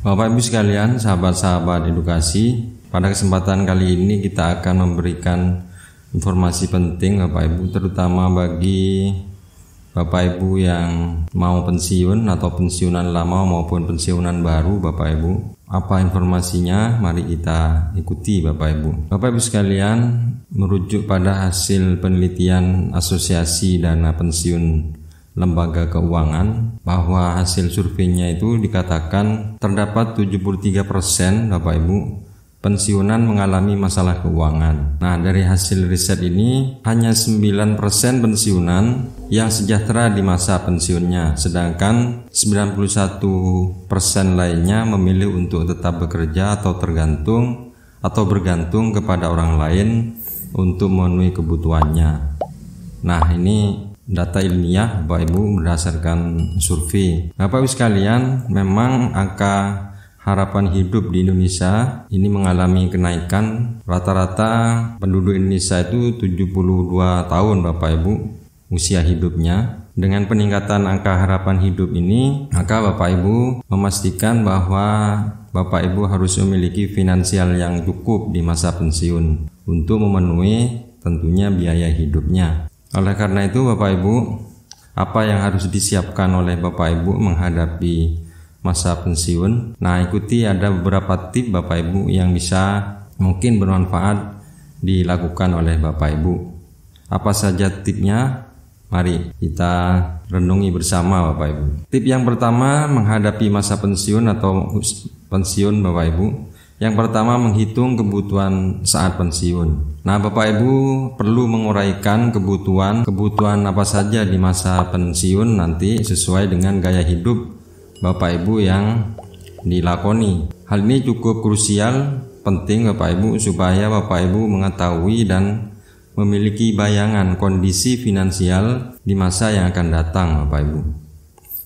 Bapak Ibu sekalian, sahabat-sahabat edukasi, pada kesempatan kali ini kita akan memberikan informasi penting Bapak Ibu, terutama bagi Bapak Ibu yang mau pensiun atau pensiunan lama maupun pensiunan baru Bapak Ibu. Apa informasinya? Mari kita ikuti Bapak Ibu. Bapak Ibu sekalian, merujuk pada hasil penelitian Asosiasi Dana Pensiun Lembaga Keuangan, bahwa hasil surveinya itu dikatakan terdapat 73% Bapak Ibu pensiunan mengalami masalah keuangan. Nah, dari hasil riset ini hanya 9% pensiunan yang sejahtera di masa pensiunnya, sedangkan 91% lainnya memilih untuk tetap bekerja atau bergantung kepada orang lain untuk memenuhi kebutuhannya. Nah, ini data ilmiah Bapak Ibu berdasarkan survei. Bapak Ibu sekalian, memang angka harapan hidup di Indonesia ini mengalami kenaikan. Rata-rata penduduk Indonesia itu 72 tahun Bapak Ibu usia hidupnya. Dengan peningkatan angka harapan hidup ini, maka Bapak Ibu memastikan bahwa Bapak Ibu harus memiliki finansial yang cukup di masa pensiun untuk memenuhi tentunya biaya hidupnya. Oleh karena itu Bapak Ibu, apa yang harus disiapkan oleh Bapak Ibu menghadapi masa pensiun? Nah, ikuti ada beberapa tips Bapak Ibu yang bisa mungkin bermanfaat dilakukan oleh Bapak Ibu. Apa saja tipsnya? Mari kita renungi bersama Bapak Ibu. Tip yang pertama menghadapi masa pensiun atau pensiun Bapak Ibu. Yang pertama, menghitung kebutuhan saat pensiun. Nah, Bapak Ibu perlu menguraikan kebutuhan apa saja di masa pensiun nanti sesuai dengan gaya hidup Bapak Ibu yang dilakoni. Hal ini cukup krusial, penting Bapak Ibu, supaya Bapak Ibu mengetahui dan memiliki bayangan kondisi finansial di masa yang akan datang Bapak Ibu.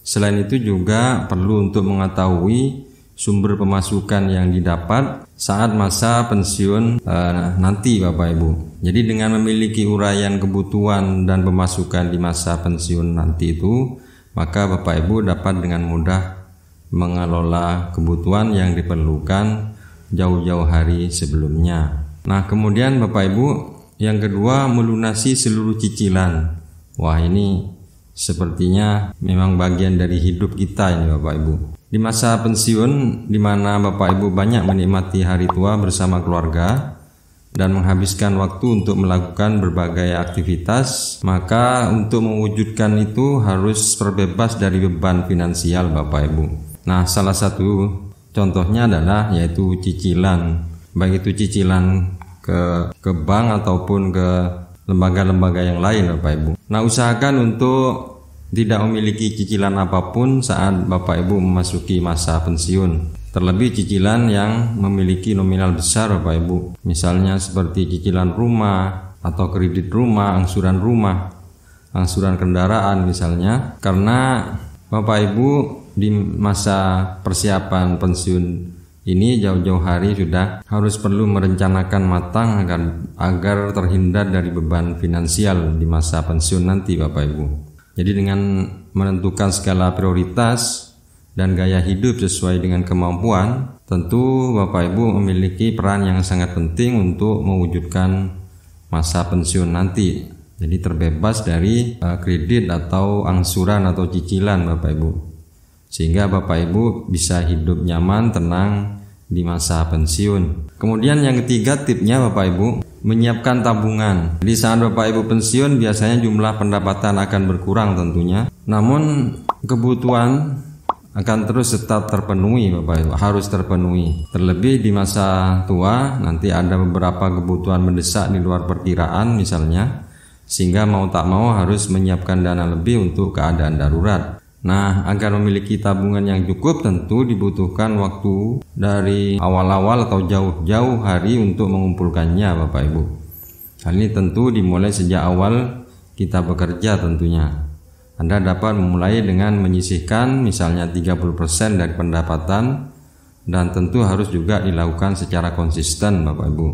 Selain itu juga perlu untuk mengetahui sumber pemasukan yang didapat saat masa pensiun nanti Bapak Ibu. Jadi dengan memiliki uraian kebutuhan dan pemasukan di masa pensiun nanti itu, maka Bapak Ibu dapat dengan mudah mengelola kebutuhan yang diperlukan jauh-jauh hari sebelumnya. Nah, kemudian Bapak Ibu, yang kedua, melunasi seluruh cicilan. Wah, ini sepertinya memang bagian dari hidup kita ini Bapak Ibu. Di masa pensiun, di mana Bapak Ibu banyak menikmati hari tua bersama keluarga dan menghabiskan waktu untuk melakukan berbagai aktivitas, maka untuk mewujudkan itu harus terbebas dari beban finansial Bapak Ibu. Nah, salah satu contohnya adalah yaitu cicilan, baik itu cicilan ke bank ataupun ke lembaga-lembaga yang lain Bapak Ibu. Nah, usahakan untuk tidak memiliki cicilan apapun saat Bapak Ibu memasuki masa pensiun, terlebih cicilan yang memiliki nominal besar Bapak Ibu, misalnya seperti cicilan rumah atau kredit rumah, angsuran kendaraan misalnya, karena Bapak Ibu di masa persiapan pensiun ini jauh-jauh hari sudah harus perlu merencanakan matang agar terhindar dari beban finansial di masa pensiun nanti Bapak Ibu. Jadi dengan menentukan skala prioritas dan gaya hidup sesuai dengan kemampuan, tentu Bapak Ibu memiliki peran yang sangat penting untuk mewujudkan masa pensiun nanti. Jadi terbebas dari kredit atau angsuran atau cicilan Bapak Ibu, sehingga Bapak Ibu bisa hidup nyaman, tenang di masa pensiun. Kemudian yang ketiga tipsnya Bapak Ibu, menyiapkan tabungan. Di saat Bapak Ibu pensiun biasanya jumlah pendapatan akan berkurang tentunya, namun kebutuhan akan terus tetap terpenuhi Bapak Ibu, harus terpenuhi. Terlebih di masa tua nanti ada beberapa kebutuhan mendesak di luar perkiraan misalnya, sehingga mau tak mau harus menyiapkan dana lebih untuk keadaan darurat. Nah, agar memiliki tabungan yang cukup tentu dibutuhkan waktu dari awal-awal atau jauh-jauh hari untuk mengumpulkannya Bapak Ibu. Hal ini tentu dimulai sejak awal kita bekerja tentunya. Anda dapat memulai dengan menyisihkan misalnya 30% dari pendapatan, dan tentu harus juga dilakukan secara konsisten Bapak Ibu.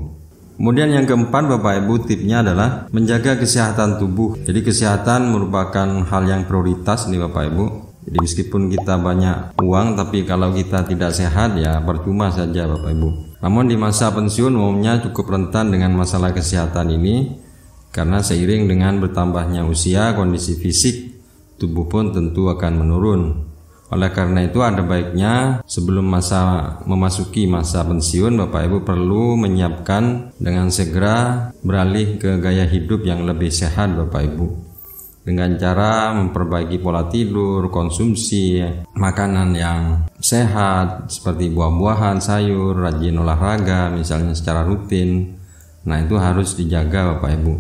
Kemudian yang keempat Bapak Ibu, tipsnya adalah menjaga kesehatan tubuh. Jadi kesehatan merupakan hal yang prioritas nih Bapak Ibu. Jadi meskipun kita banyak uang, tapi kalau kita tidak sehat ya percuma saja Bapak Ibu. Namun di masa pensiun umumnya cukup rentan dengan masalah kesehatan ini, karena seiring dengan bertambahnya usia, kondisi fisik tubuh pun tentu akan menurun. Oleh karena itu ada baiknya sebelum memasuki masa pensiun, Bapak Ibu perlu menyiapkan dengan segera beralih ke gaya hidup yang lebih sehat Bapak Ibu, dengan cara memperbaiki pola tidur, konsumsi makanan yang sehat seperti buah-buahan, sayur, rajin olahraga misalnya secara rutin. Nah, itu harus dijaga Bapak Ibu.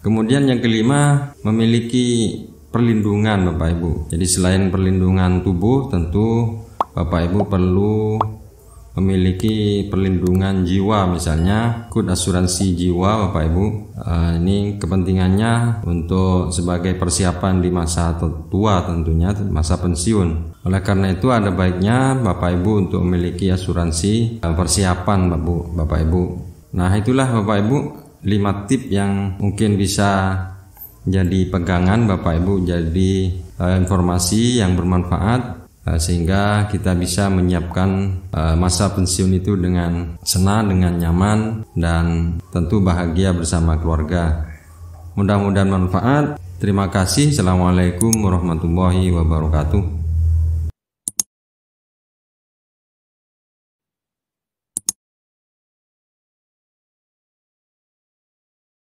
Kemudian yang kelima, memiliki perlindungan Bapak Ibu. Jadi selain perlindungan tubuh, tentu Bapak Ibu perlu memiliki perlindungan jiwa, misalnya ikut asuransi jiwa Bapak Ibu. Ini kepentingannya untuk sebagai persiapan di masa tua, tentunya masa pensiun. Oleh karena itu ada baiknya Bapak Ibu untuk memiliki asuransi persiapan Bapak Ibu. Nah, itulah Bapak Ibu 5 tip yang mungkin bisa jadi pegangan Bapak Ibu, jadi informasi yang bermanfaat, sehingga kita bisa menyiapkan masa pensiun itu dengan senang, dengan nyaman, dan tentu bahagia bersama keluarga. Mudah-mudahan manfaat. Terima kasih. Assalamualaikum warahmatullahi wabarakatuh.